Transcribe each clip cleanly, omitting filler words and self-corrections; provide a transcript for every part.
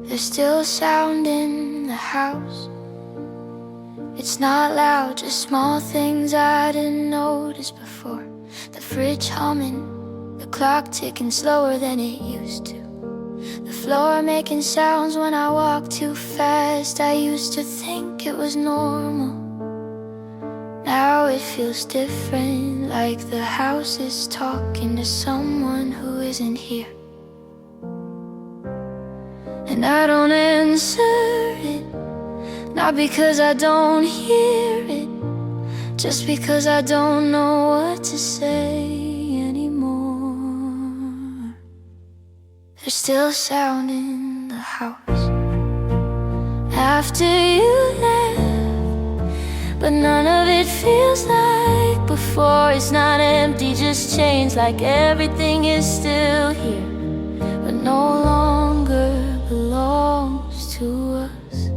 There's still sound in the house. It's not loud, just small things I didn't notice before. The fridge humming, the clock ticking slower than it used to, the floor making sounds when I walk too fast. I used to think it was normal. Now it feels different, like the house is talking to someone who isn't here. And I don't answer it, not because I don't hear it, just because I don't know what to say anymore. There's still sound in the house after you left, but none of it feels like before. It's not empty, just changed, like everything is still here, but no longer belongs to us.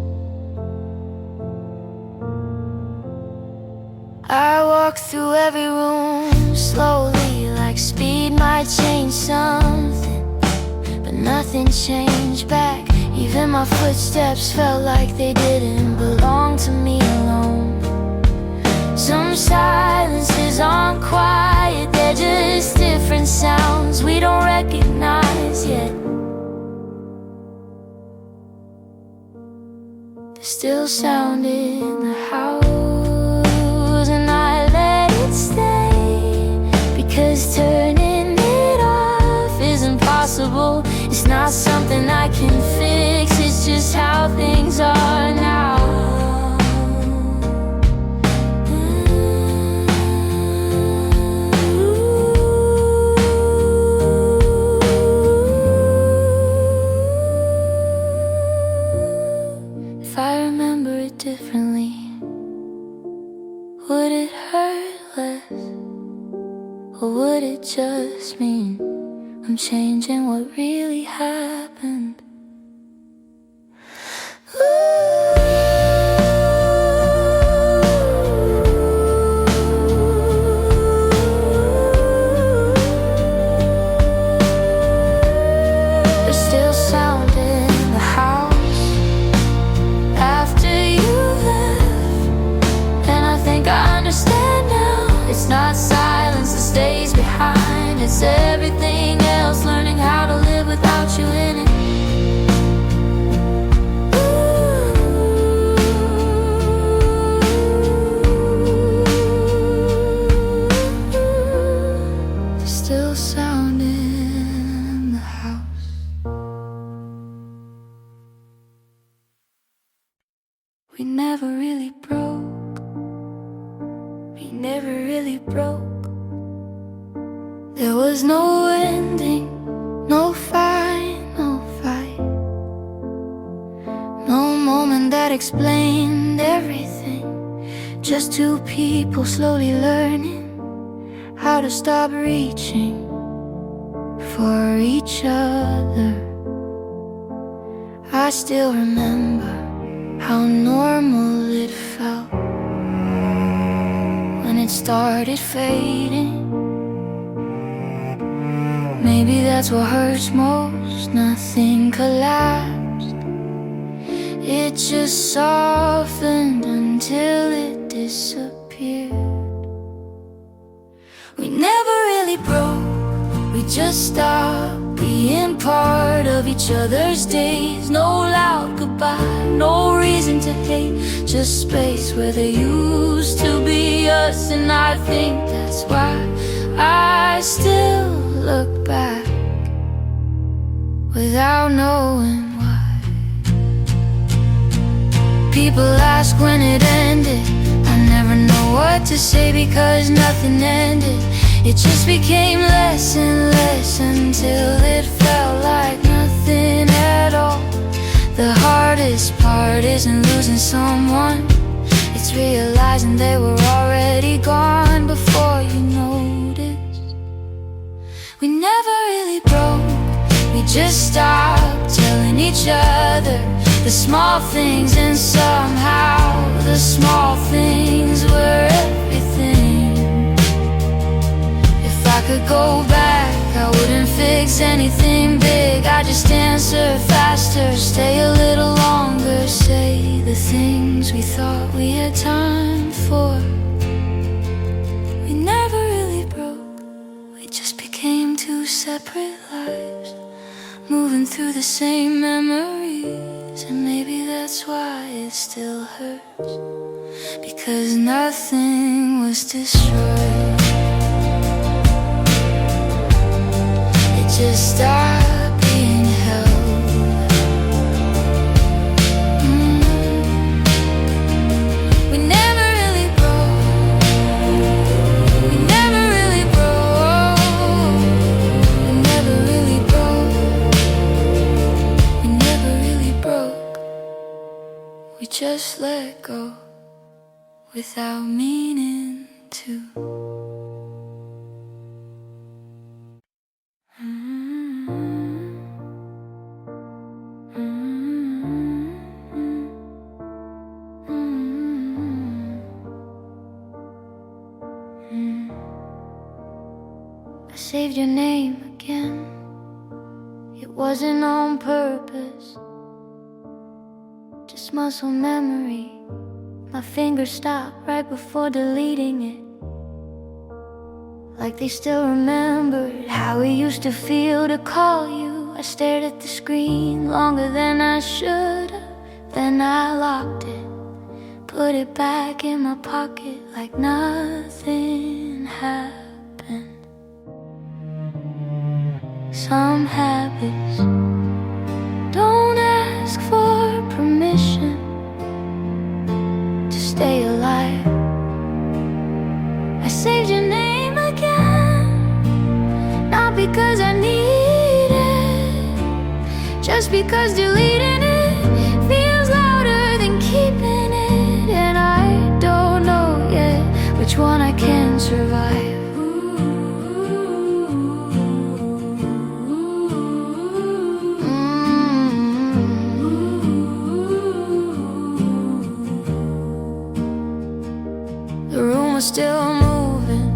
I walk through every room slowly, like speed might change something, but nothing changed back. Even my footsteps felt like they didn't belong to me alone. Some silences aren't quiet, they're just different sounds we don't recognize yet. There's still sound in the house, and I let it stay, because turning it off is impossible. It's not something I can fix, it's just how things are now. If I remember it differently, would it hurt less? Or would it just mean I'm changing what really happened? There's still sound in the house after you left, and I think I understand now. It's not silence that stays behind, it's everything else learning how to live without you in it. There's still sound in the house. We never really broke, we never really broke. There was no ending, no final fight, no moment that explained everything. Just two people slowly learning how to stop reaching for each other. I still remember how normal it felt when it started fading. Maybe that's what hurts most. Nothing collapsed, it just softened until it disappeared. We never really broke, we just stopped being part of each other's days. No loud goodbye, no reason to hate, just space where there used to be us. And I think that's why I still look back without knowing why. People ask when it ended, I never know what to say, because nothing ended. It just became less and less until it felt like nothing at all. The hardest part isn't losing someone, it's realizing they were already gone before you noticed. We never really broke, we just stopped telling each other the small things, and somehow the small things were everything. If I could go back, I wouldn't fit fix anything big, I just answer faster, stay a little longer, say the things we thought we had time for. We never really broke, we just became two separate lives, moving through the same memories. And maybe that's why it still hurts, because nothing was destroyed. It just stopped being held. We never really broke. We never really broke. We never really broke. We never really broke. We just let go without meaning to. I saved your name again. It wasn't on purpose, just muscle memory. My fingers stopped right before deleting it, like they still remembered how it used to feel to call you. I stared at the screen longer than I should have. Then I locked it, put it back in my pocket like nothing happened. Some habits don't ask for permission to stay alive. I saved your name again, not because I need it, just because deleting it feels louder than keeping it. And I don't know yet which one I can survive. The room was still moving,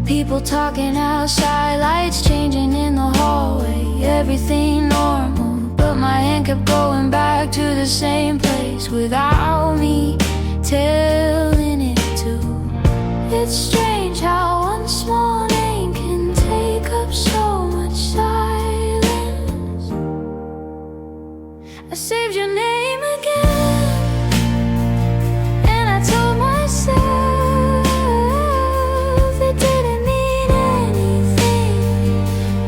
people talking outside, lights changing in the hallway, everything normal. But my hand kept going back to the same place without me telling it to. It's strange how one small name can take up so much silence. I saved your name again, and I told myself it didn't mean anything,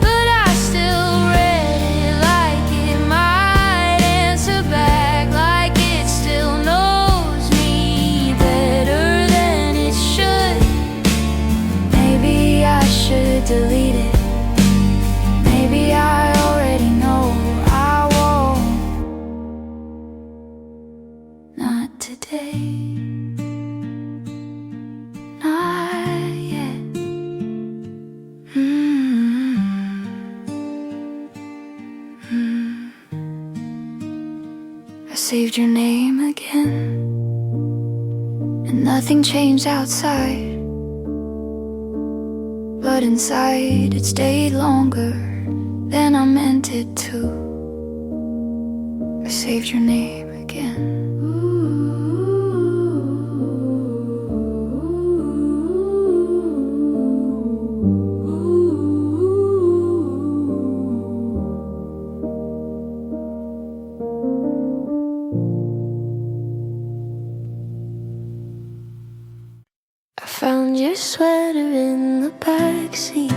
but I still read it like it might answer back, like it still knows me better than it should. Maybe I should delete it. Maybe I already know I won't. Not today. Not yet. I saved your name again, and nothing changed outside, but inside it stayed longer than I meant it to. I saved your name again. I found your sweater in the backseat,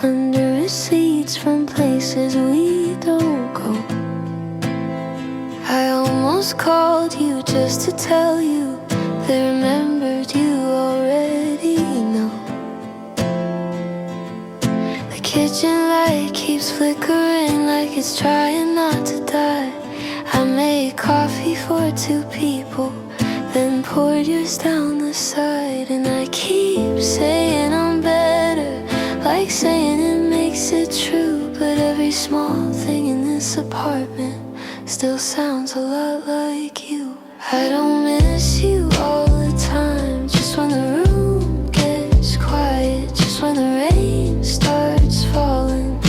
under receipts from places we don't go. I almost called you just to tell you they remembered you already know. The kitchen light keeps flickering like it's trying not to die. I made coffee for 2 people, then poured yours down the side. And I keep saying I'm better, like saying it makes it true. But every small thing in this apartment still sounds a lot like you. I don't miss you all the time, just when the room gets quiet, just when the rain starts falling,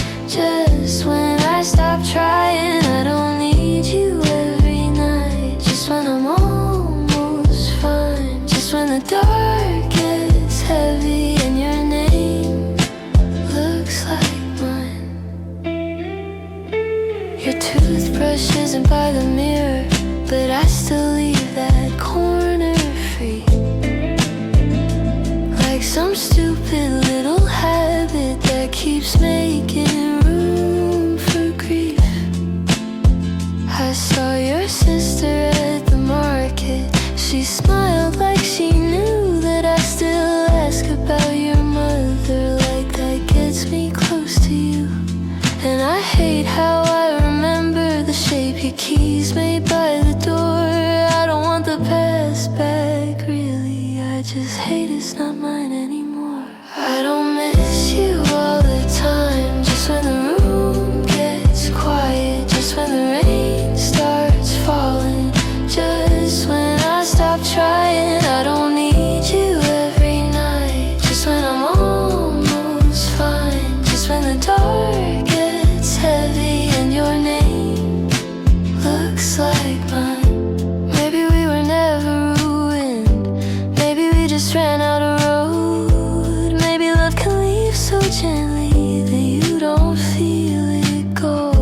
stupid little habit that keeps making room for grief. I saw your sister at the market. She smiled like she knew that I still ask about your mother. Like that gets me close to you. And I hate how I remember the shape your keys made by the door. I don't want the past back, really. I just hate it's not mine anymore. I don't miss you all the time. Just when the room gets quiet, just when the rain starts falling, just when I stop trying. I don't need you every night. Just when I'm almost fine, just when the dark gets heavy and your name looks like mine. Maybe we were never ruined. Maybe we just ran out of road. Maybe love can leave so gently that you don't feel it go.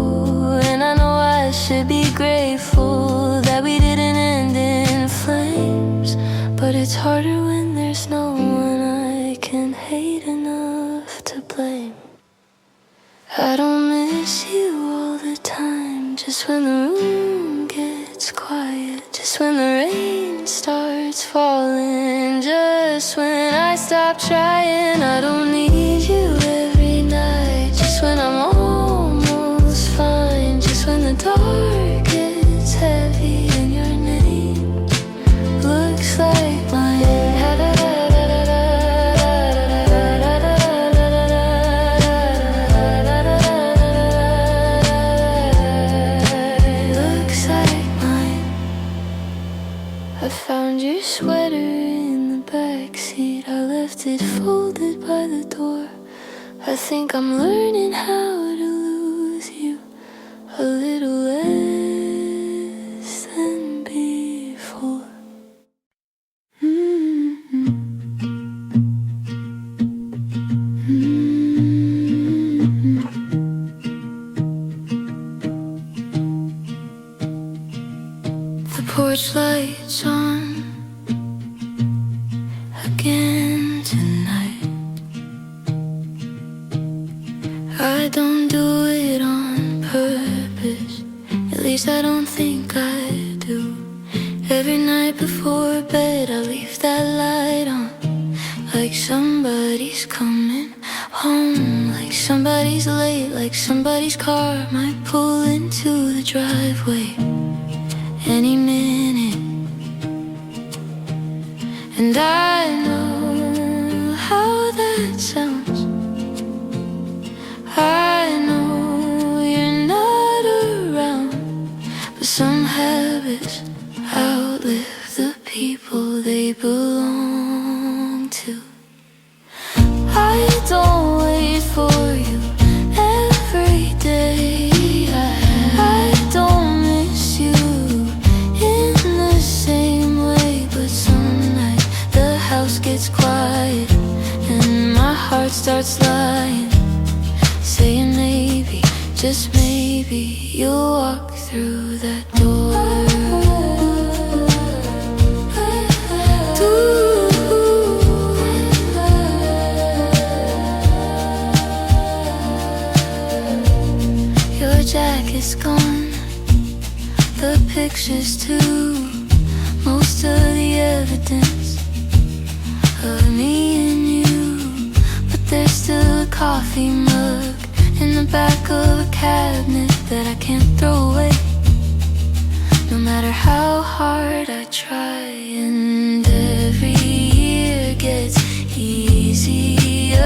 And I know I should be grateful that we didn't end in flames, but it's harder when there's no one I can hate enough to blame. I don't miss you all the time. Just when the room gets quiet, just when the rain starts falling, just when I stop trying. I don't need you every night. Just when I'm almost fine, just when the dark gets heavy and your name looks like mine. I found your sweater in the backseat. I left it folded by the door. I think I'm learning how to lose you a little less than before. The porch lights on again tonight. I don't do it on purpose, at least I don't think I do. Every night before bed I leave that light on, like somebody's coming home, like somebody's late, like somebody's car might pull into the driveway any minute. And I know how that sounds. I know you're not around, but some habits outlive the people they belong to. I don't wait for you every day. I don't miss you in the same way, but some night the house gets quiet and my heart starts lying, saying maybe, just maybe, you'll walk through that door. Your jacket's gone, the pictures too, most of the evidence of me and you. But there's still a coffee mug in the back of a cabinet that I can't throw away, no matter how hard I try. And every year gets easier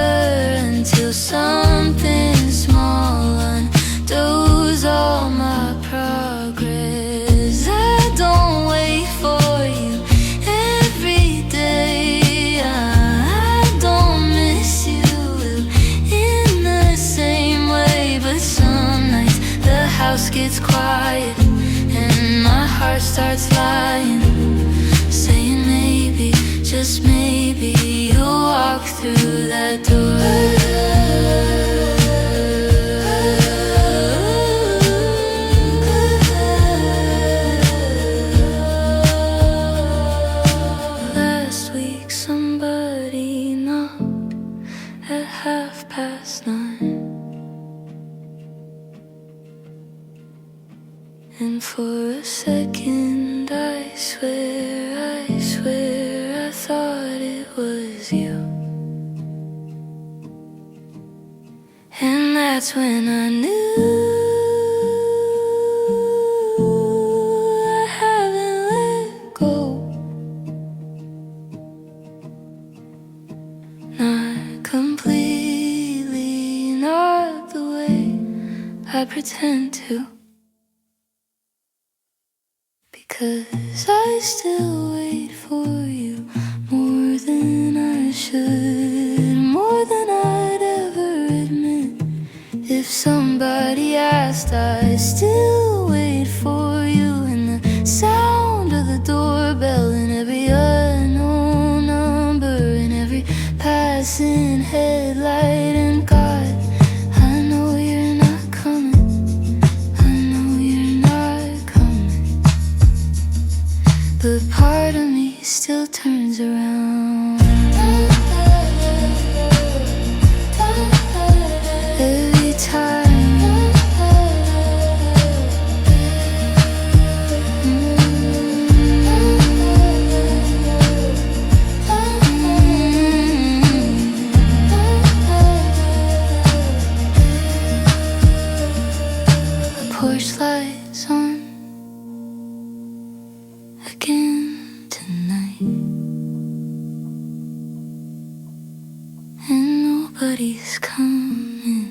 until something small undoes all my progress. I don't wait for you every day. I don't miss you in the same way, but some nights the house gets quiet and my heart starts lying, saying maybe, just maybe, you'll walk through that door. Last week somebody knocked for a second. I swear I thought it was you. And that's when I knew I haven't let go. Not completely, not the way I pretend to. Because I still wait for you more than I should, more than I'd ever admit. If somebody asked, I still wait for you. And the sound of the doorbell and every unknown number and every passing headlight. And God, I know you're not coming, I know you're not coming, but part of me still turns around every time. The porch lights on again tonight, and nobody's coming,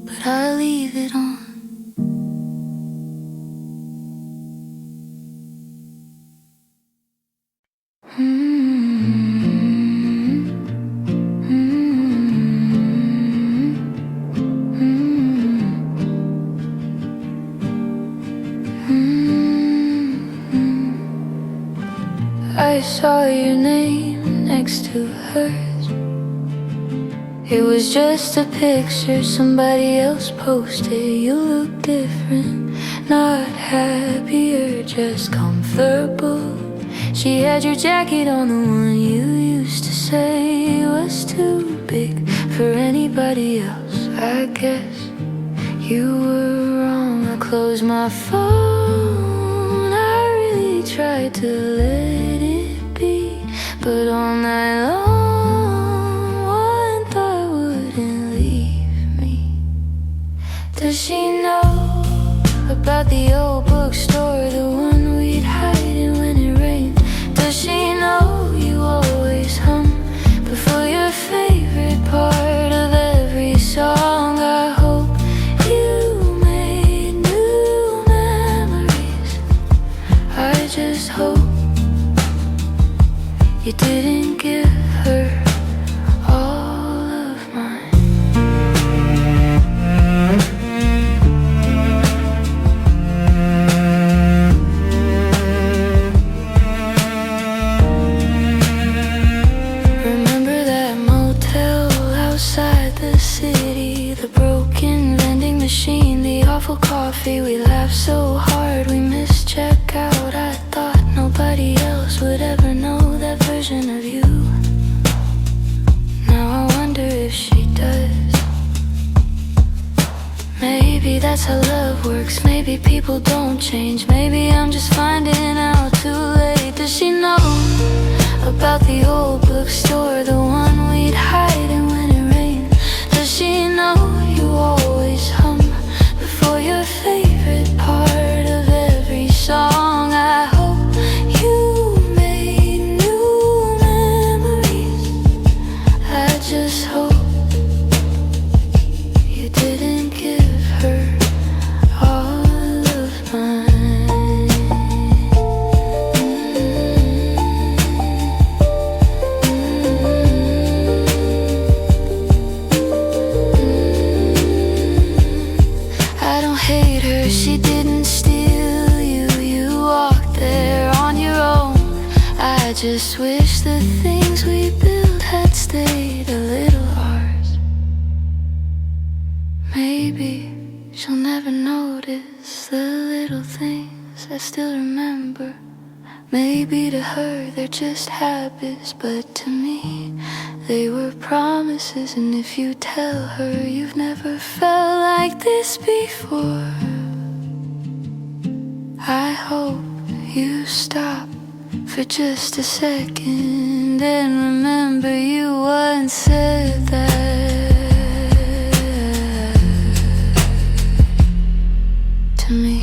but I leave it on. I saw your name next to hers. It was just a picture somebody else posted. You look different, not happier, just comfortable. She had your jacket on, the one you used to say was too big for anybody else. I guess you were wrong. I closed my phone, I really tried to let it be, but all night long one thought wouldn't leave me. Does she know about the old bookstore, the one we'd hide in when it rained? Does she know you always hum before your favorite part of every song? I hope you made new memories. I just hope you didn't give her all of mine. Remember that motel outside the city, the broken vending machine, the awful coffee. We laughed so hard we missed checkout. I thought nobody else would ever know that version of you. Now I wonder if she does. Maybe that's how love works. Maybe people don't change. Maybe I'm just finding out too late. Does she know about the old bookstore, the one we'd hide in when it rained? Does she know you always hum before your favorite part of every song? I hope you made new memories. I just hope you didn't give her all of mine. I don't hate her, she didn't steal you. You walked there on your own. I just wish the things we built had stayed a little ours. Maybe she'll never notice the little things I still remember. Maybe to her they're just habits, but to me They were promises, and if you tell her you've never felt like this before, I hope you stop for just a second and remember you once said that to me.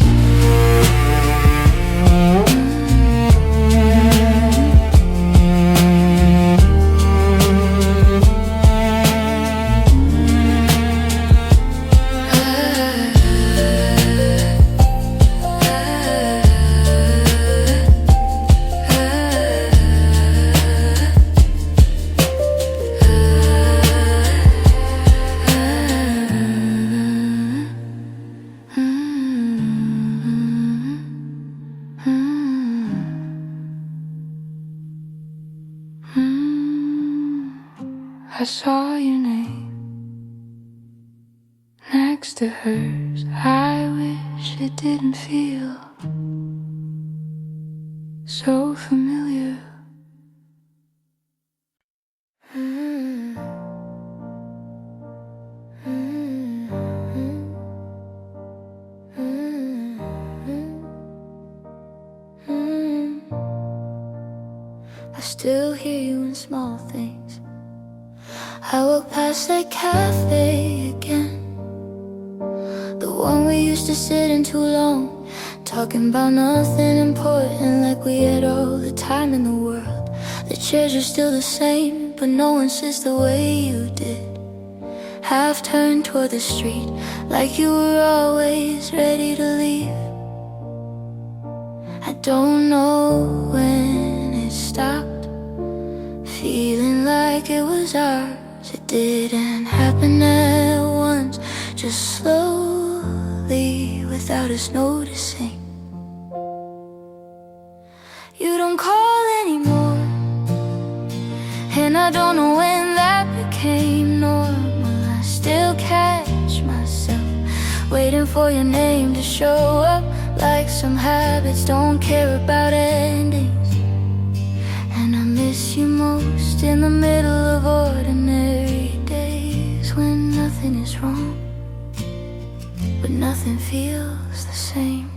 I saw your name next to hers. I wish it didn't feel so familiar. I still hear you in small things. I walk past that cafe again, the one we used to sit in too long, talking about nothing important, like we had all the time in the world. The chairs are still the same, but no one sits the way you did, half turned toward the street, like you were always ready to leave. I don't know when it stopped, feeling like it was ours. It didn't happen at once, just slowly, without us noticing. You don't call anymore, and I don't know when that became normal. I still catch myself waiting for your name to show up, like some habits don't care about endings. And I miss you most in the middle of ordinary days, when nothing is wrong, but nothing feels the same.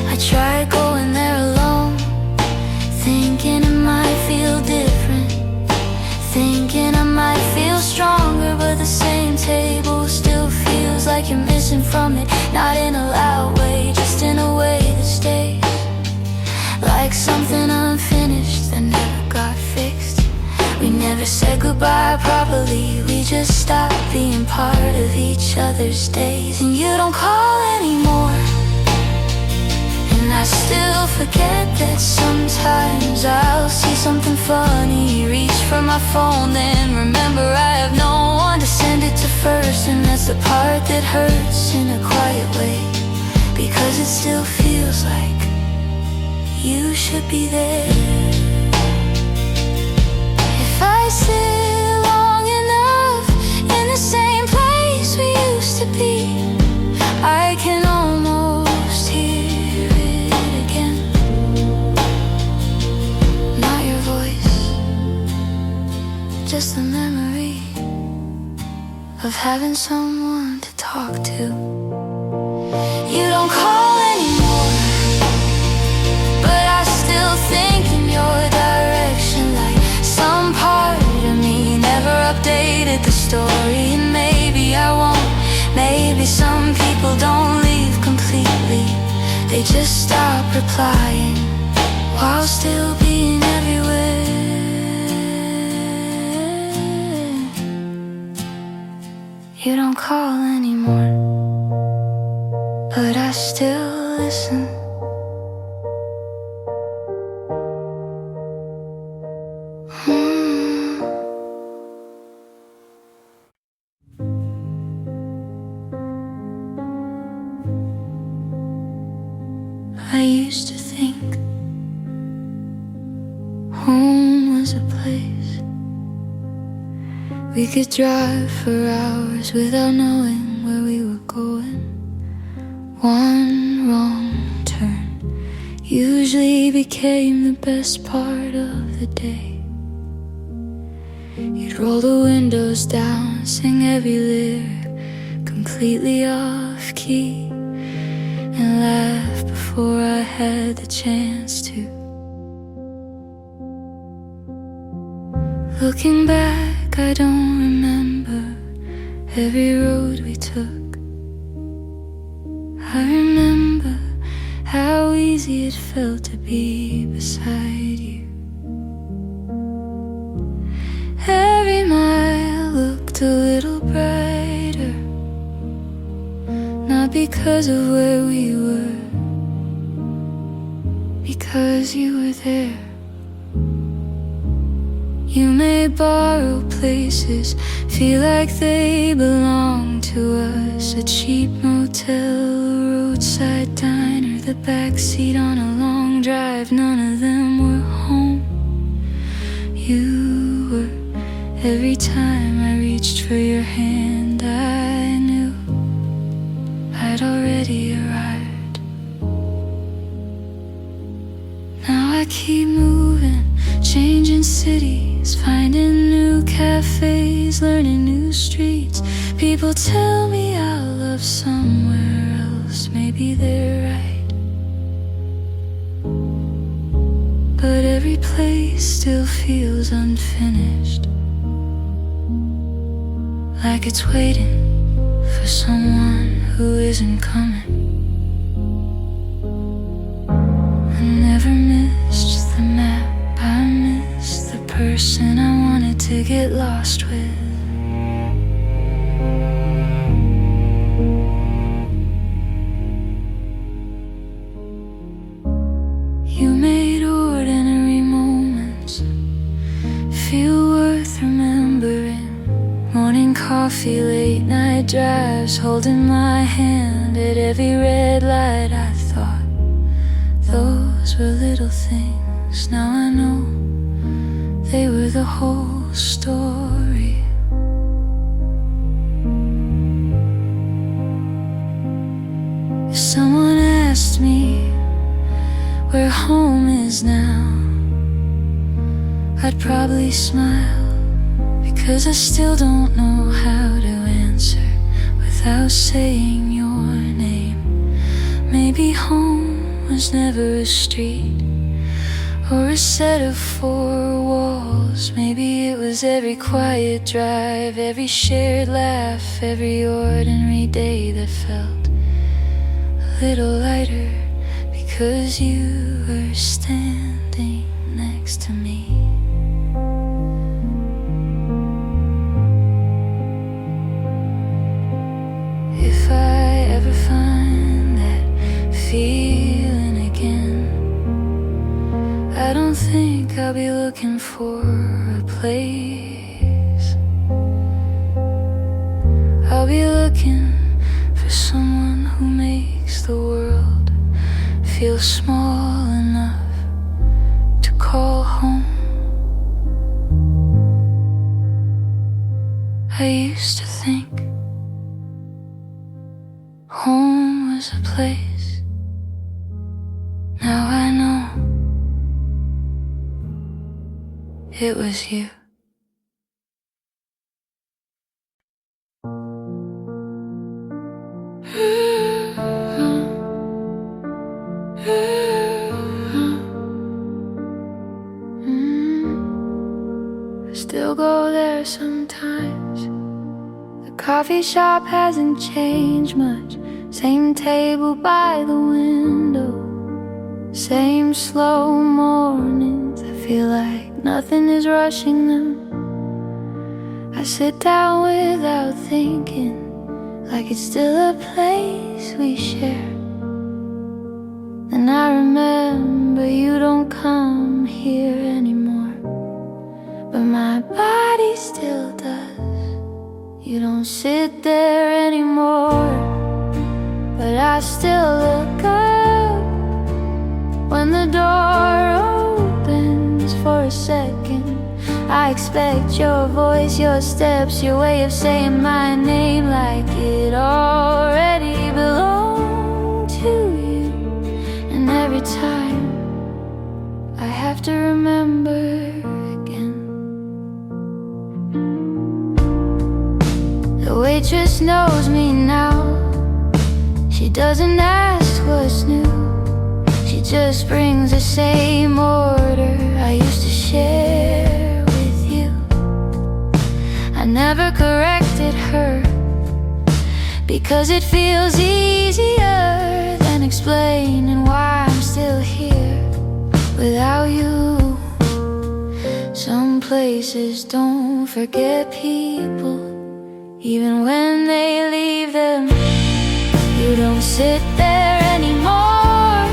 I tried going there alone, thinking it might feel different, thinking I might feel stronger, but the same table still feels like you're missing from it. Not in a loud way, just in a way that stays, like something unfinished that never got fixed. We never said goodbye properly, we just stopped being part of each other's days. And you don't call anymore, and I still forget that sometimes I'll see something funny, reach for my phone, then remember I have no one to send it to first. And that's the part that hurts in a quiet way, because it still feels like you should be there. If I sit long enough in the same place we used to be, I can almost hear it again. Not your voice, just the memory of having someone to talk to. You don't call anymore, but I still think in your direction, like some part of me never updated the story. And maybe I won't, maybe some people don't leave completely, they just stop replying while still being everywhere. You don't call anymore, but I still listen. I used to think home was a place We could drive for hours without knowing where we were going. One wrong turn usually became the best part of the day. You'd roll the windows down, sing every lyric completely off key, and laugh before I had the chance to. Looking back, I don't remember every road we took. I remember how easy it felt to be beside you. Every mile looked a little brighter, not because of where we were, because you were there. You may borrow places, feel like they belong to us. A cheap motel, a roadside diner, the backseat on a long drive, none of them were home. You were. Every time I reached for your hand, I knew I'd already arrived. Now I keep moving, changing cities, finding new cafes, learning new streets. People tell me I'll love somewhere else, maybe they're right. But every place still feels unfinished, like it's waiting for someone who isn't coming. I never missed the map, I missed the person I wanted to get lost with. You made ordinary moments feel worth remembering. Morning coffee, late night drives, holding my hand at every red light. I thought those were little things. Now I know they were the whole story. If someone asked me where home is now, I'd probably smile, because I still don't know how to answer without saying your name. Maybe home was never a street or a set of four walls. Maybe it was every quiet drive, every shared laugh, every ordinary day that felt a little lighter because you were standing next to me. If I ever find that feeling again, I don't think I'll be looking for a place. I'll be looking for someone who makes the world feel small enough to call home. I used to think home was a place. Now I know it was you. I still go there sometimes. The coffee shop hasn't changed much. Same table by the window, same slow mornings. I feel like nothing is rushing them. I sit down without thinking, like it's still a place we share. And I remember you don't come here anymore, but my body still does. You don't sit there anymore, but I still look up when the door opens for a second. I expect your voice, your steps, your way of saying my name like it already belonged to you. And every time I have to remember again. The waitress knows me now. She doesn't ask what's new. She just brings the same order I used to share with you. I never corrected her because it feels easier than explaining why I'm still here without you. Some places don't forget people, even when they leave them. You don't sit there anymore,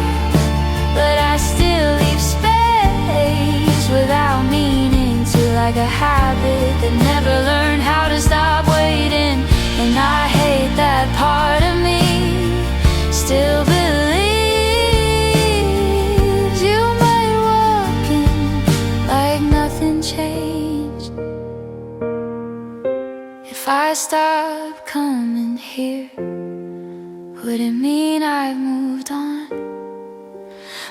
but I still leave space without meaning to, like a habit that never learned how to stop waiting. And I hate that part of me still believes you might walk in like nothing changed. If I stop coming here, would it mean I've moved on?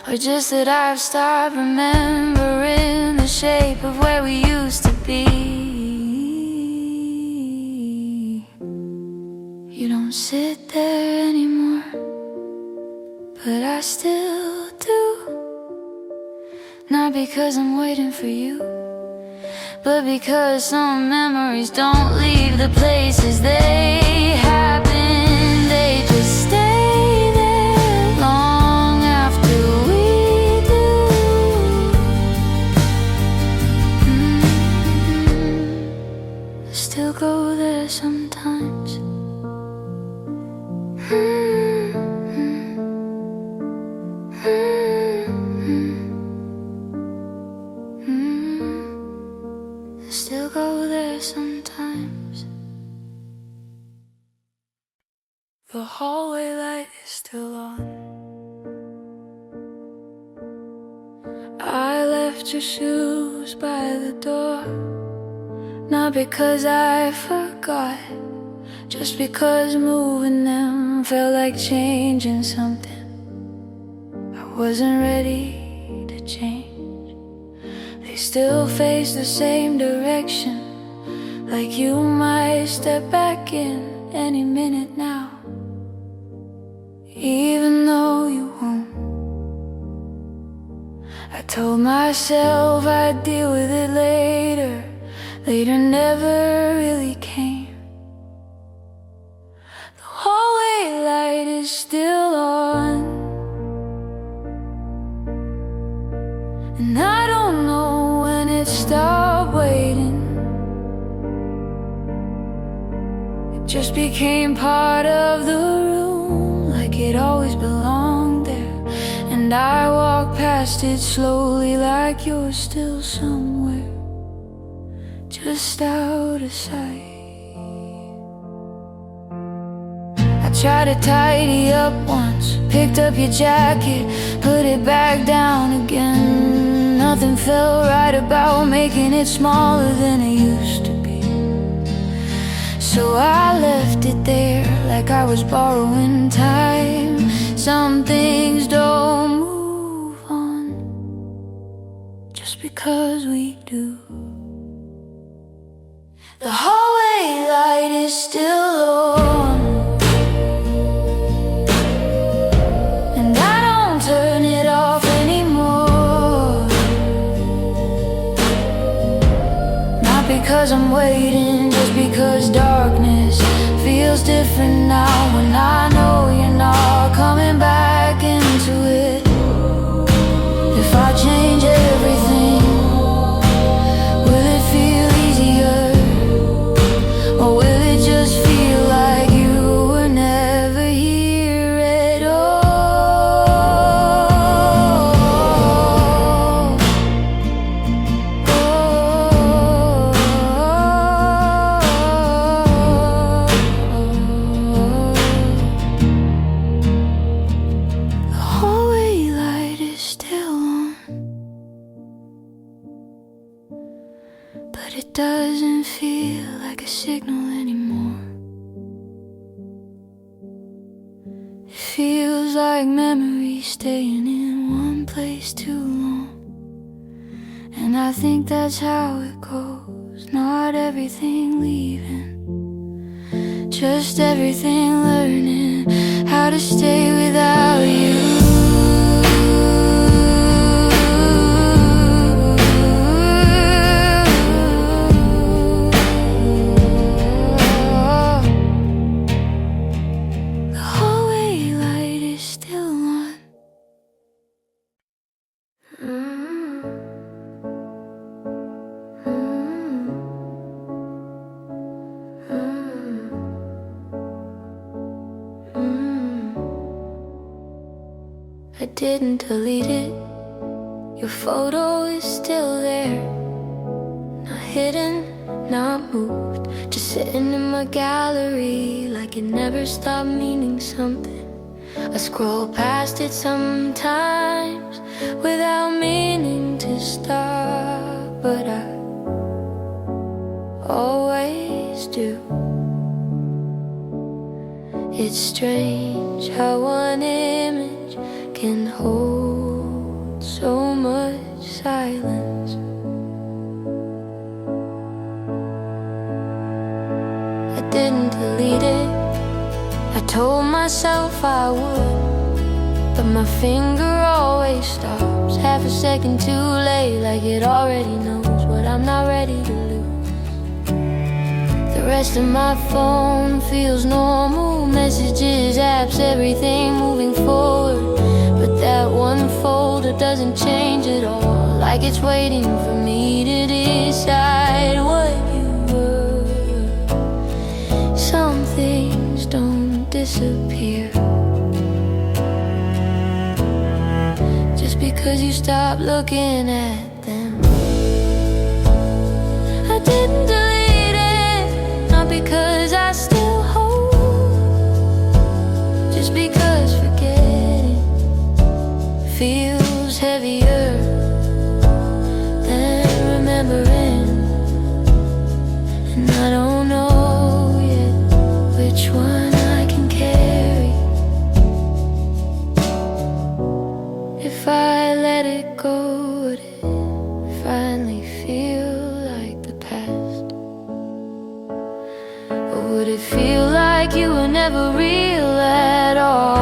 Or just that I've stopped remembering the shape of where we used to be? You don't sit there anymore, but I still do. Not because I'm waiting for you, but because some memories don't leave the places they happen. They just stay there long after we do. I still go there sometimes. I still go there sometimes. The hallway light is still on. I left your shoes by the door, not because I forgot, just because moving them felt like changing something I wasn't ready to change. They still face the same direction, like you might step back in any minute now. Even though you won't. I told myself I'd deal with it later. Later never really came. The hallway light is still on, and I don't know when it stopped waiting. It just became part of the room, like it always belonged there. And I walk past it slowly, like you're still somewhere just out of sight. I tried to tidy up once, picked up your jacket, put it back down again. Nothing felt right about making it smaller than it used to be. So I left it there like I was borrowing time. Some things don't move on just because we do. The hallway light is still on, and I don't turn it off anymore. Not because I'm waiting, just because darkness feels different now. When I know you're not coming back into it. If I change everything, will it feel easier? Or will it just feel like you were never here at all? The hallway light is still on, but it doesn't feel like a signal anymore. It feels like memory staying in one place too long. And I think that's how it goes. Not everything leaving, just everything learning how to stay without you. The hallway light is still on. I didn't delete it. Your photo is still there, not hidden, not moved, just sitting in my gallery like it never stopped meaning something. I scroll past it sometimes without meaning to stop, but I always do. It's strange how one image can hold so much silence. I didn't delete it. I told myself I would, but my finger always stops half a second too late, like it already knows what I'm not ready to lose. The rest of my phone feels normal, messages, apps, everything moving forward. But that one folder doesn't change at all, like it's waiting for me to decide what you were. Some things don't disappear just because you stop looking at them. I didn't delete it, not because I still hope, just because forgetting feels heavier than remembering. And I don't know yet which one I can carry. If I let it go, would it finally feel like the past? Or would it feel like you were never real at all?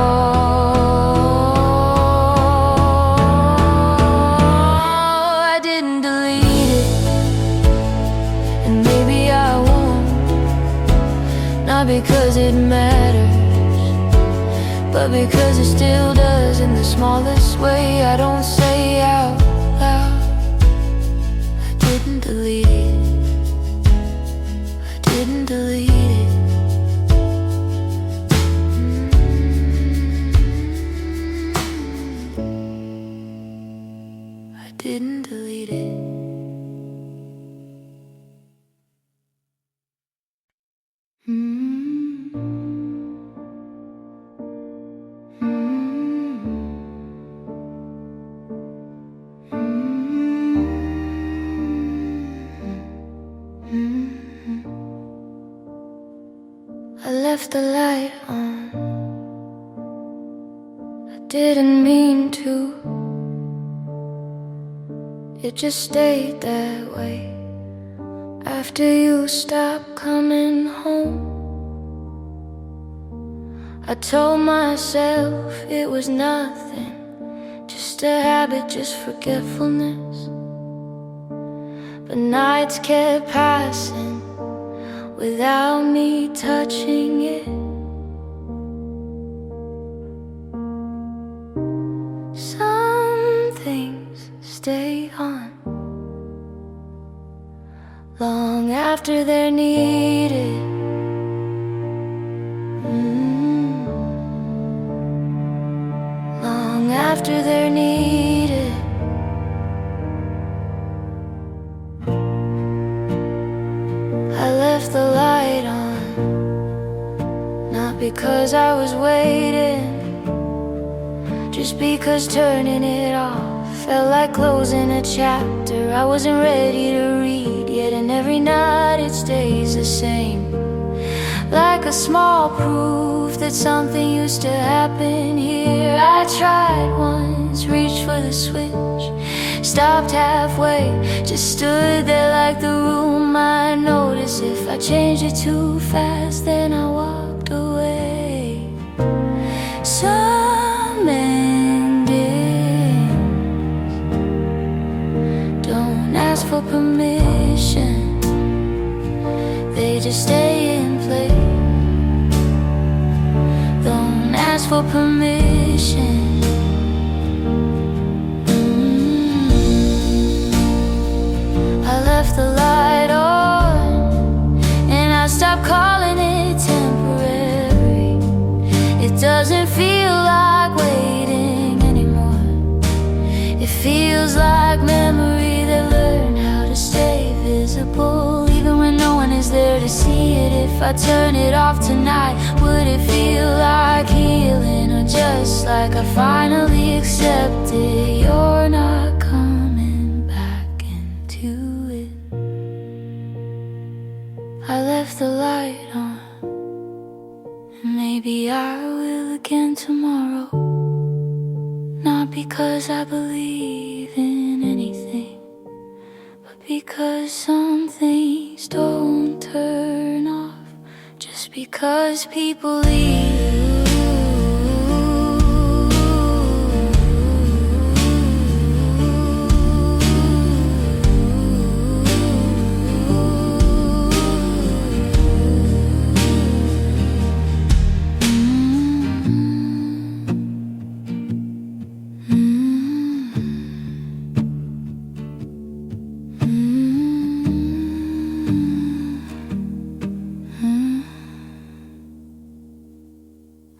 Not because it matters, but because it still does in the smallest way. I don't say out loud, I didn't delete it. I didn't delete it. I didn't delete it. I left the light on, I didn't mean to. It just stayed that way after you stopped coming home. I told myself it was nothing, just a habit, just forgetfulness. But nights kept passing without me touching it. Some things stay on long after they're needed. Long after they're needed. I left the light on, not because I was waiting, just because turning it off felt like closing a chapter I wasn't ready to read yet in every night it stays the same. Like a small proof that something used to happen here. I tried once, reached for the switch, stopped halfway, just stood there like the room I noticed. If I changed it too fast, then I walked away. Some endings don't ask for permission, they just stay in place. Don't ask for permission. I left the light on, and I stopped calling it temporary. It doesn't feel like waiting anymore. It feels like memory that learned how to stay visible, even when no one is there to see it. If I turn it off tonight, would it feel like healing, or just like I finally accepted you're not coming back into it? I left the light on, and maybe I will again tomorrow. Not because I believe in anything, but because some things don't turn off just because people leave.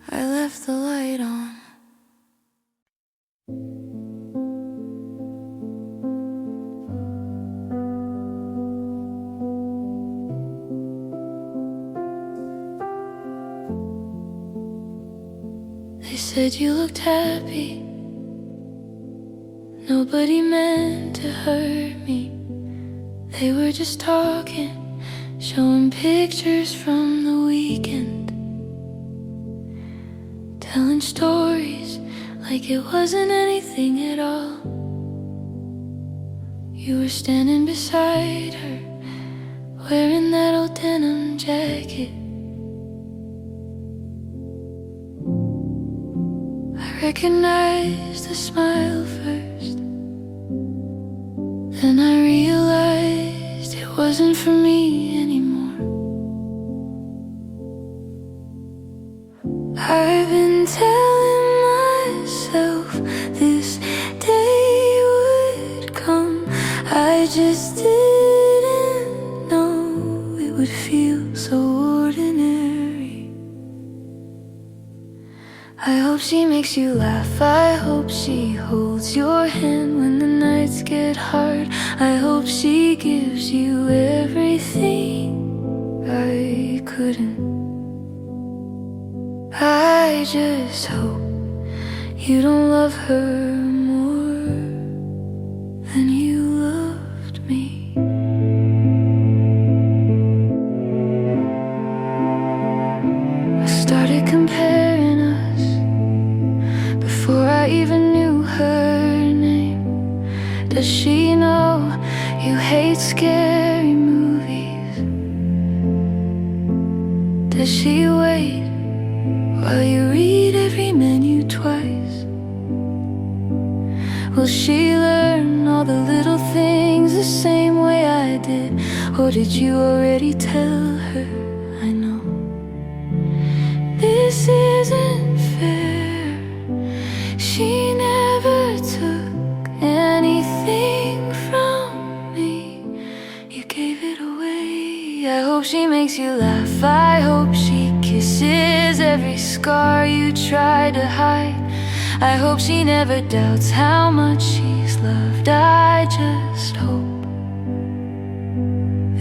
I left the light on. They said you looked happy. Nobody meant to hurt me. They were just talking, showing pictures from the weekend, telling stories like it wasn't anything at all. You were standing beside her, wearing that old denim jacket. I recognized the smile first, then I realized it wasn't for me anymore. I've been telling myself this day would come. I just didn't know it would feel so ordinary. I hope she makes you laugh. I hope she holds your hand when the nights get hard. I hope she gives you everything I couldn't. I just hope you don't love her more than you loved me. I started comparing us before I even knew her name. Does she know you hate scary movies? Does she wait while you read every menu twice? Will she learn all the little things the same way I did? Or did you already tell her? I know this isn't fair. She never took anything from me. You gave it away. I hope she makes you laugh. I hope she kisses every scar you try to hide. I hope she never doubts how much she's loved. I just hope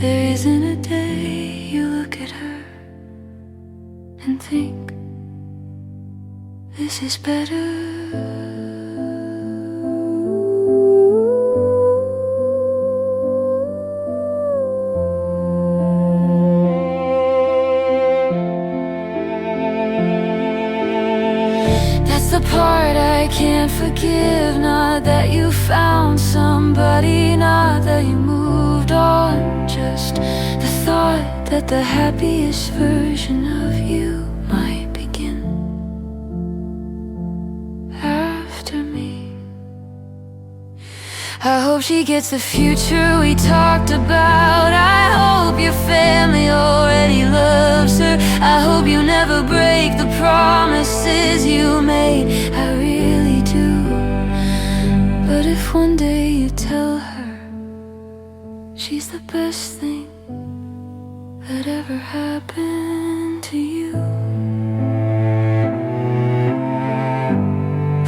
there isn't a day you look at her and think this is better. can't forgive, not that you found somebody, not that you moved on. Just the thought that the happiest version of you might begin after me. I hope she gets the future we talked about. I hope your family already loves her. I hope you never break the promises you made. I really do. But if one day you tell her she's the best thing that ever happened to you,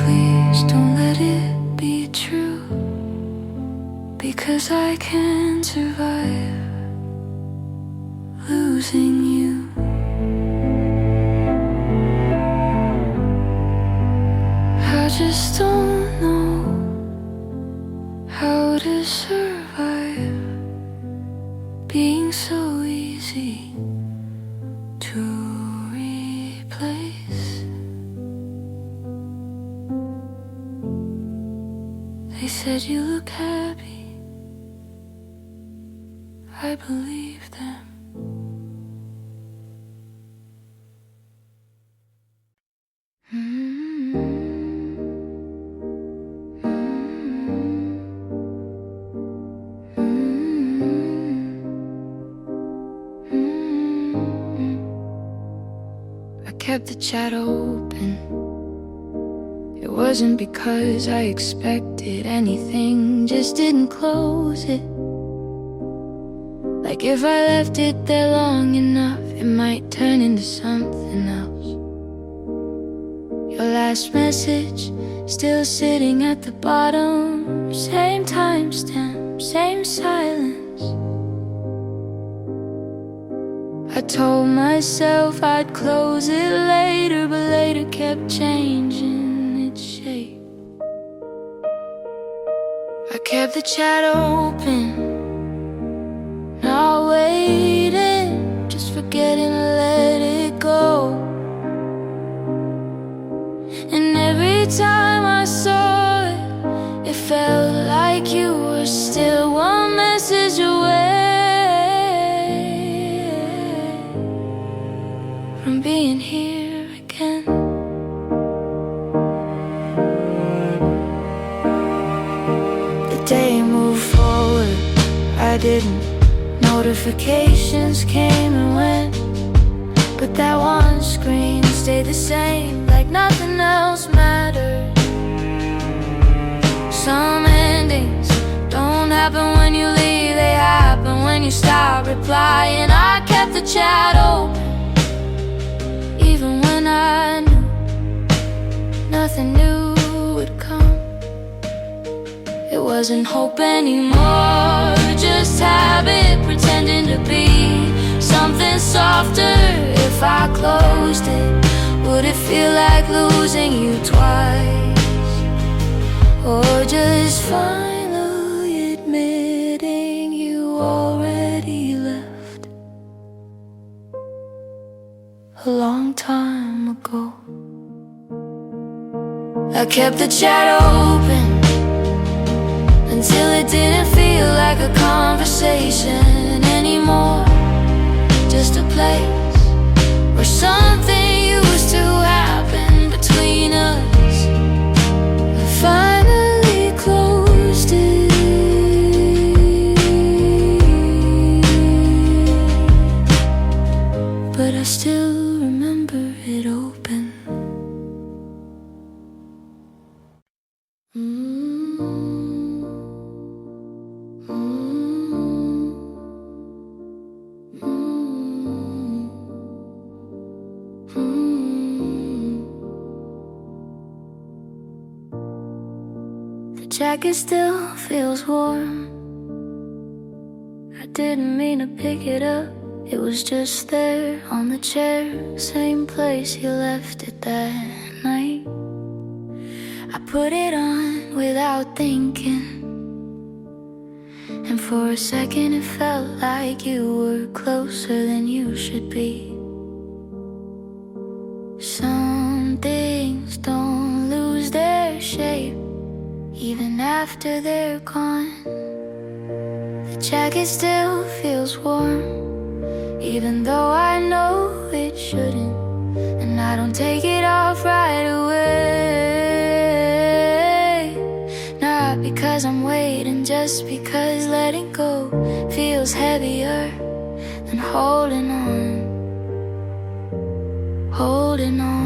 please don't let it be true, because I can't survive losing you. I just don't know how to survive being so easy to replace. They said you look happy. I believe them. I kept the chat open. It wasn't because I expected anything, just didn't close it. Like if I left it there long enough, it might turn into something else. Your last message still sitting at the bottom, same timestamp, same silence. I told myself I'd close it later, but later kept changing its shape. I kept the chat open, not waiting, just forgetting to let it go. And every time I saw it, it felt like you were still one message away from being here again. The day moved forward, I didn't. Notifications came and went, but that one screen stayed the same, like nothing else mattered. Some endings don't happen when you leave, they happen when you stop replying. I kept the chat open, even when I knew nothing new would come. It wasn't hope anymore, just habit, pretending to be something softer. If I closed it, would it feel like losing you twice? Or just finally admitting you already left a long time ago? I kept the chat open until it didn't feel like a conversation anymore, just a place where something used to happen between us. I finally closed it, but I still remember it open. The jacket still feels warm. I didn't mean to pick it up, it was just there on the chair, same place you left it that night. I put it on without thinking, and for a second it felt like you were closer than you should be. Some things don't lose their shape even after they're gone. The jacket still feels warm, even though I know it shouldn't. And I don't take it off right away, not because I'm waiting, just because letting go feels heavier than holding on. Holding on.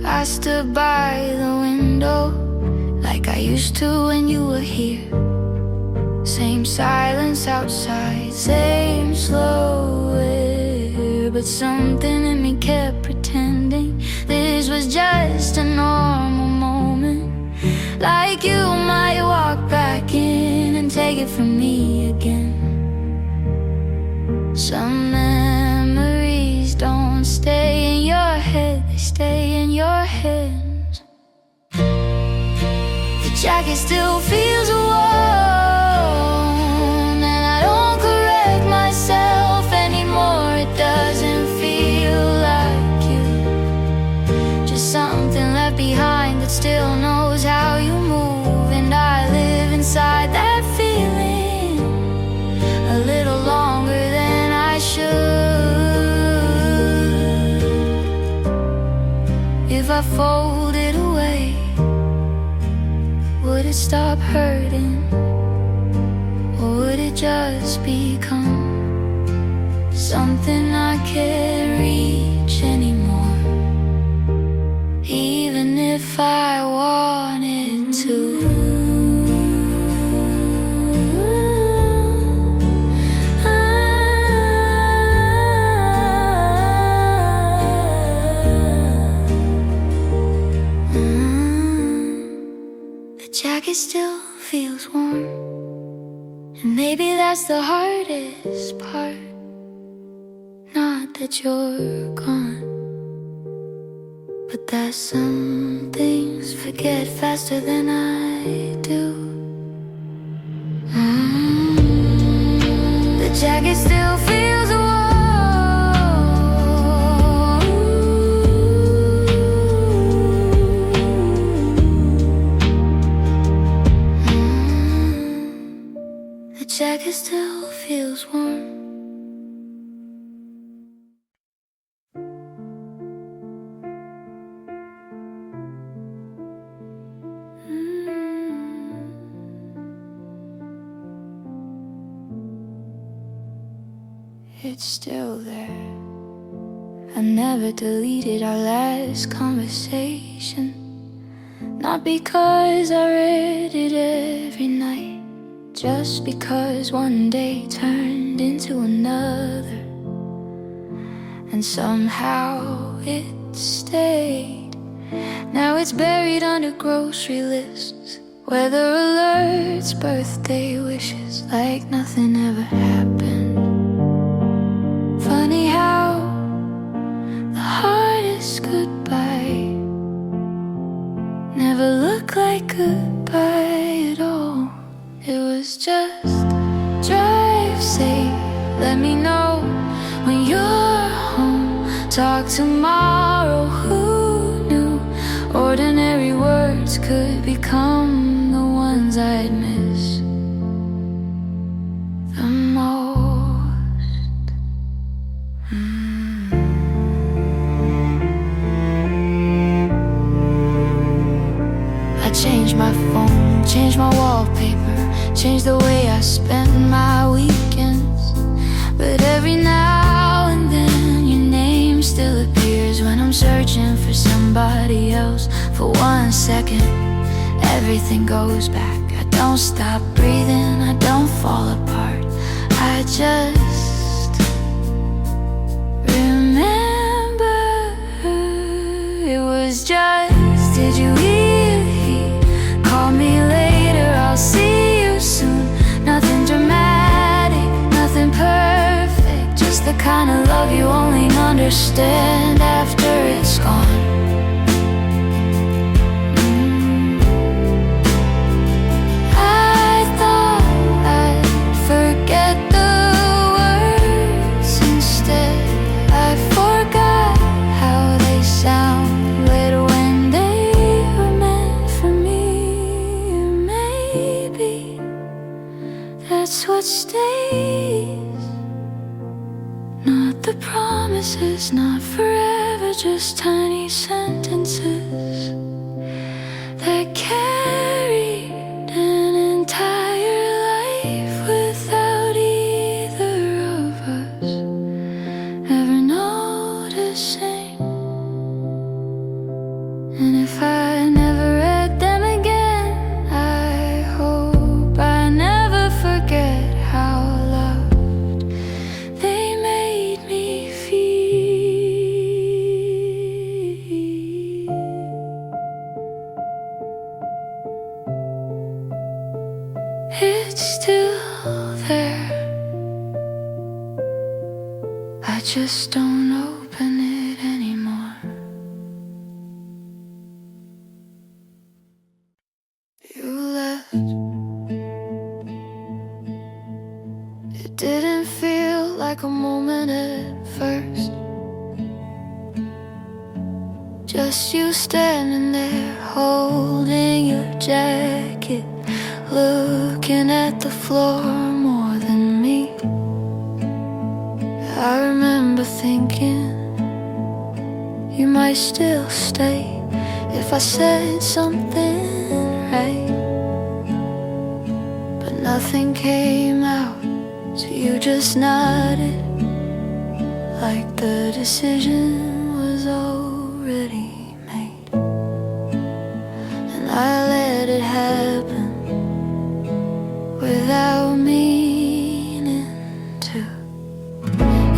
I stood by the window like I used to when you were here. Same silence outside, same slow air. But something in me kept pretending this was just a normal moment, like you might walk back in and take it from me again. Some memories don't stay in your head, they stay in your hands. The jacket still feels warm, and I don't correct myself anymore. It doesn't feel like you, just something left behind that still knows how you move. And I live inside that feeling a little longer than I should. If I fold it away, would it stop hurting? Or would it just become something I can't reach anymore, even if I wanted to? The jacket still feels warm, and maybe that's the hardest part. Not that you're gone, but that some things forget faster than I do. The jacket still feels warm. The jacket still feels warm. It's still there. I never deleted our last conversation, not because I read it every night, just because one day turned into another, and somehow it stayed. Now it's buried under grocery lists, weather alerts, birthday wishes, like nothing ever happened. Funny how the hardest goodbye never looked like goodbye at all. It was just drive safe, let me know when you're home, talk tomorrow. Who knew ordinary words could become the ones I'd miss the most? I changed my phone, changed my wallpaper, changed the way I spent my weekends. But every now and then your name still appears when I'm searching for somebody else. For 1 second, everything goes back. I don't stop breathing, I don't fall apart. I just remember it was just, did you hear? Call me later, I'll see you soon. Nothing dramatic, nothing perfect, just the kind of love you only understand after it's gone. I thought I'd forget the words instead. I forgot how they sound. Let That's what stays. Not the promises, not forever, just tiny sentences that carried an entire life without either of us ever noticing. And if I never read them again, I hope I never forget how loved they made me feel. It's still there, I just don't open it anymore. You left. It didn't feel like a moment at first. Just you standing there, holding your jacket, looking at the floor more than me. I remember thinking you might still stay if I said something right, but nothing came out, so you just nodded like the decision was already made. And I let it happen without meaning to.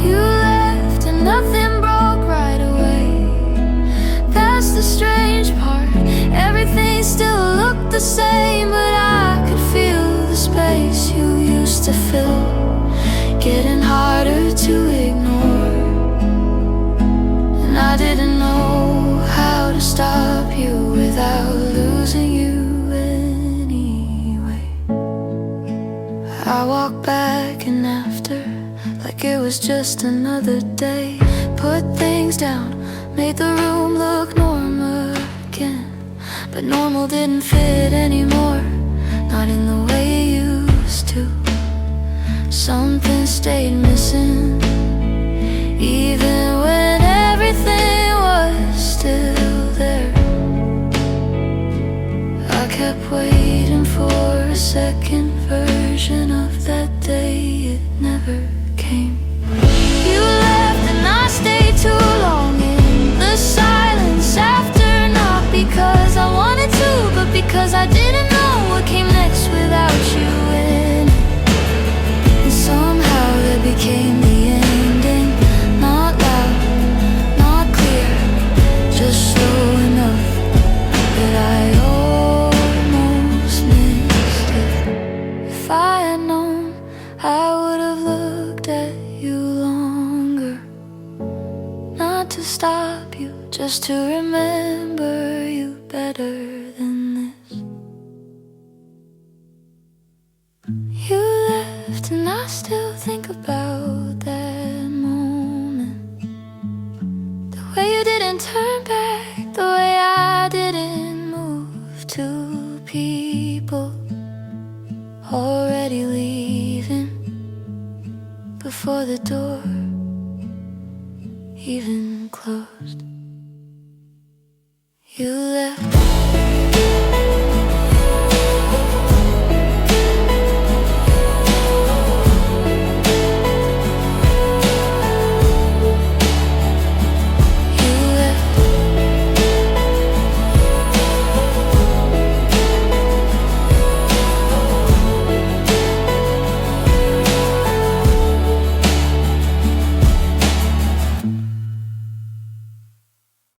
You left and nothing broke right away. That's the strange part. Everything still looked the same, but I could feel the space you used to fill getting harder to ignore. And I didn't know how to stop you without losing you anyway. I walked back and after, like it was just another day, put things down, made the room look normal again. But normal didn't fit anymore, not in the way it used to. Something stayed missing, even when everything was still there. I kept waiting for a second version of that day, it never came. You left and I stayed too long in the silence after, not because I wanted to, but because I didn't know what came next without you in it. And somehow that became the ending, not loud, not clear, just slow enough that I almost missed it. If I had known, I would have looked at you longer, not to stop you, just to remember you better than this. You left and I still think about that moment, the way you didn't turn back, the way I didn't move. Two people already leaving before the door even closed. You left.